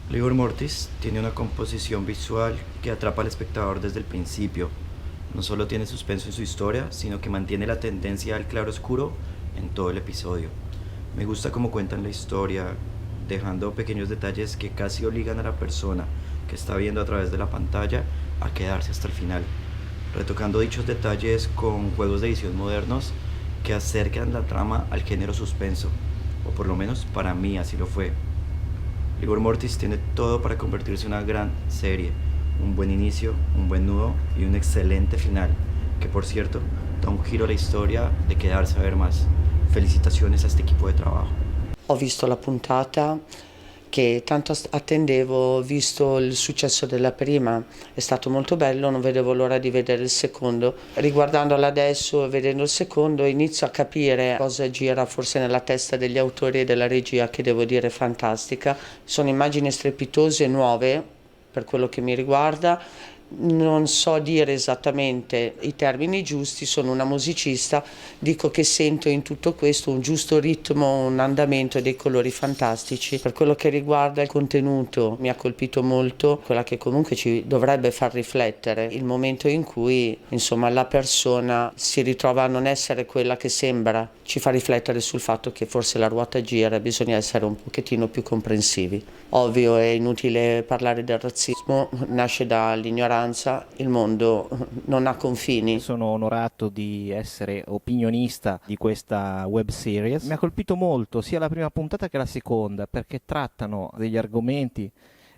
Rigor Mortis tiene una composición visual que atrapa al espectador desde el principio. No solo tiene suspenso en su historia, sino que mantiene la tendencia al claro oscuro en todo el episodio. Me gusta cómo cuentan la historia, dejando pequeños detalles que casi obligan a la persona que está viendo a través de la pantalla a quedarse hasta el final, retocando dichos detalles con juegos de edición modernos que acercan la trama al género suspenso, o por lo menos para mí así lo fue. Rigor Mortis tiene todo para convertirse en una gran serie, un buen inicio, un buen nudo y un excelente final, que por cierto da un giro a la historia de quedarse a ver más. Felicitaciones a este equipo de trabajo. Ho visto la puntata che tanto attendevo, visto il successo della prima, è stato molto bello, non vedevo l'ora di vedere il secondo. Riguardandola adesso e vedendo il secondo inizio a capire cosa gira forse nella testa degli autori e della regia, che devo dire è fantastica. Sono immagini strepitose, nuove per quello che mi riguarda. Non so dire esattamente i termini giusti, sono una musicista, dico che sento in tutto questo un giusto ritmo, un andamento e dei colori fantastici. Per quello che riguarda il contenuto mi ha colpito molto, quella che comunque ci dovrebbe far riflettere, il momento in cui insomma la persona si ritrova a non essere quella che sembra, ci fa riflettere sul fatto che forse la ruota gira e bisogna essere un pochettino più comprensivi. Ovvio, è inutile parlare del razzismo, nasce dall'ignoranza, il mondo non ha confini. Sono onorato di essere opinionista di questa web series. Mi ha colpito molto sia la prima puntata che la seconda, perché trattano degli argomenti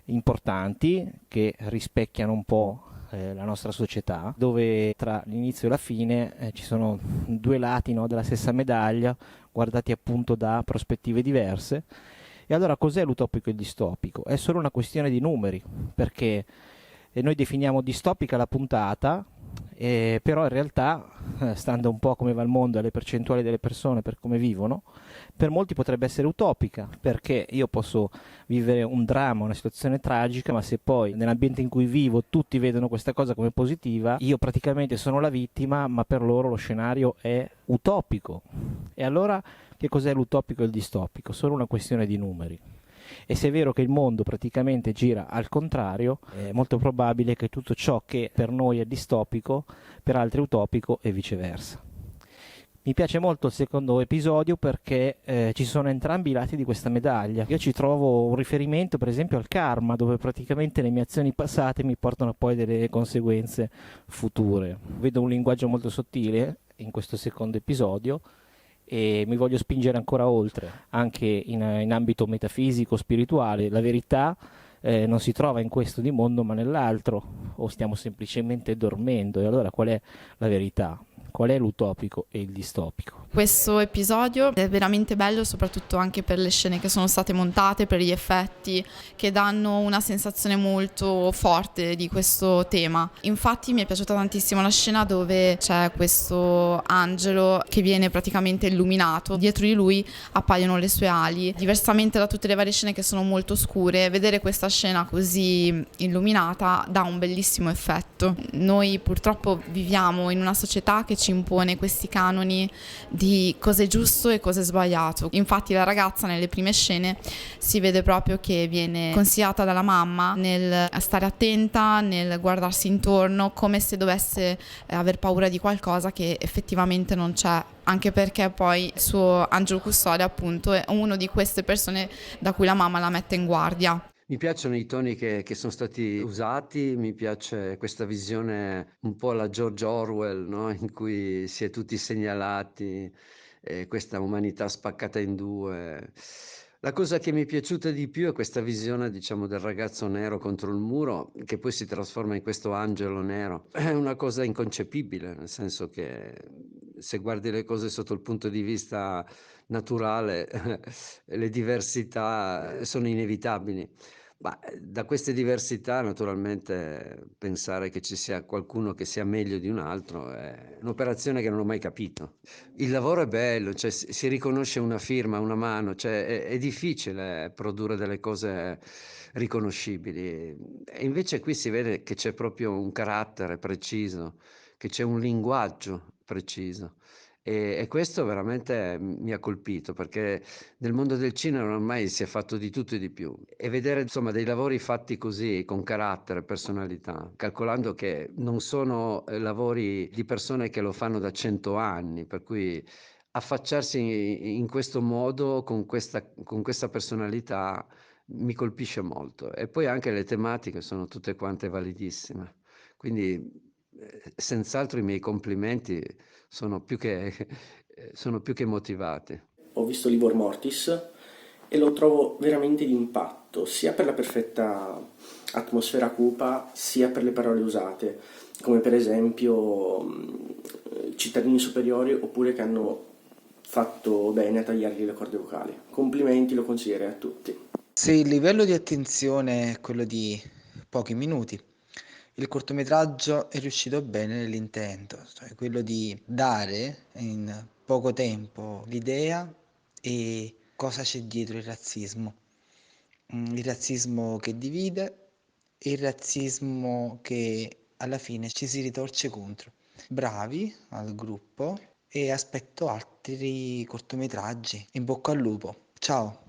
importanti che rispecchiano un po' la nostra società, dove tra l'inizio e la fine ci sono due lati, no, della stessa medaglia, guardati appunto da prospettive diverse. E allora cos'è l'utopico e il distopico? È solo una questione di numeri, perché noi definiamo distopica la puntata, però in realtà, stando un po' come va il mondo, alle percentuali delle persone per come vivono, per molti potrebbe essere utopica, perché io posso vivere un dramma, una situazione tragica, ma se poi nell'ambiente in cui vivo tutti vedono questa cosa come positiva, io praticamente sono la vittima, ma per loro lo scenario è utopico. E allora che cos'è l'utopico e il distopico? Solo una questione di numeri. E se è vero che il mondo praticamente gira al contrario, è molto probabile che tutto ciò che per noi è distopico, per altri è utopico e viceversa. Mi piace molto il secondo episodio perché ci sono entrambi i lati di questa medaglia. Io ci trovo un riferimento per esempio al karma, dove praticamente le mie azioni passate mi portano poi delle conseguenze future. Vedo un linguaggio molto sottile in questo secondo episodio e mi voglio spingere ancora oltre, anche in ambito metafisico, spirituale. La verità non si trova in questo di mondo ma nell'altro, o stiamo semplicemente dormendo? E allora qual è la verità? Qual è l'utopico e il distopico? Questo episodio è veramente bello, soprattutto anche per le scene che sono state montate, per gli effetti che danno una sensazione molto forte di questo tema. Infatti mi è piaciuta tantissimo la scena dove c'è questo angelo che viene praticamente illuminato, dietro di lui appaiono le sue ali. Diversamente da tutte le varie scene che sono molto scure, vedere questa scena così illuminata dà un bellissimo effetto. Noi purtroppo viviamo in una società che ci impone questi canoni di cosa è giusto e cosa è sbagliato. Infatti la ragazza nelle prime scene si vede proprio che viene consigliata dalla mamma nel stare attenta, nel guardarsi intorno, come se dovesse aver paura di qualcosa che effettivamente non c'è, anche perché poi il suo angelo custode appunto è uno di queste persone da cui la mamma la mette in guardia. Mi piacciono i toni che sono stati usati, mi piace questa visione un po' alla George Orwell, no? In cui si è tutti segnalati, questa umanità spaccata in due. La cosa che mi è piaciuta di più è questa visione, diciamo, del ragazzo nero contro il muro, che poi si trasforma in questo angelo nero. È una cosa inconcepibile, nel senso che se guardi le cose sotto il punto di vista naturale, le diversità sono inevitabili. Ma, da queste diversità naturalmente pensare che ci sia qualcuno che sia meglio di un altro è un'operazione che non ho mai capito. Il lavoro è bello, cioè si riconosce una firma, una mano, cioè è difficile produrre delle cose riconoscibili. E invece qui si vede che c'è proprio un carattere preciso, che c'è un linguaggio preciso. E questo veramente mi ha colpito, perché nel mondo del cinema ormai si è fatto di tutto e di più. E vedere insomma dei lavori fatti così, con carattere, personalità, calcolando che non sono lavori di persone che lo fanno da 100 anni, per cui affacciarsi in questo modo, con questa personalità, mi colpisce molto. E poi anche le tematiche sono tutte quante validissime. Quindi senz'altro i miei complimenti sono più che, sono più che motivati. Ho visto Livor Mortis e lo trovo veramente d'impatto, sia per la perfetta atmosfera cupa, sia per le parole usate, come per esempio cittadini superiori, oppure che hanno fatto bene a tagliargli le corde vocali. Complimenti, lo consiglierei a tutti. Se il livello di attenzione è quello di pochi minuti, il cortometraggio è riuscito bene nell'intento, cioè quello di dare in poco tempo l'idea e cosa c'è dietro il razzismo. Il razzismo che divide e il razzismo che alla fine ci si ritorce contro. Bravi al gruppo e aspetto altri cortometraggi. In bocca al lupo. Ciao!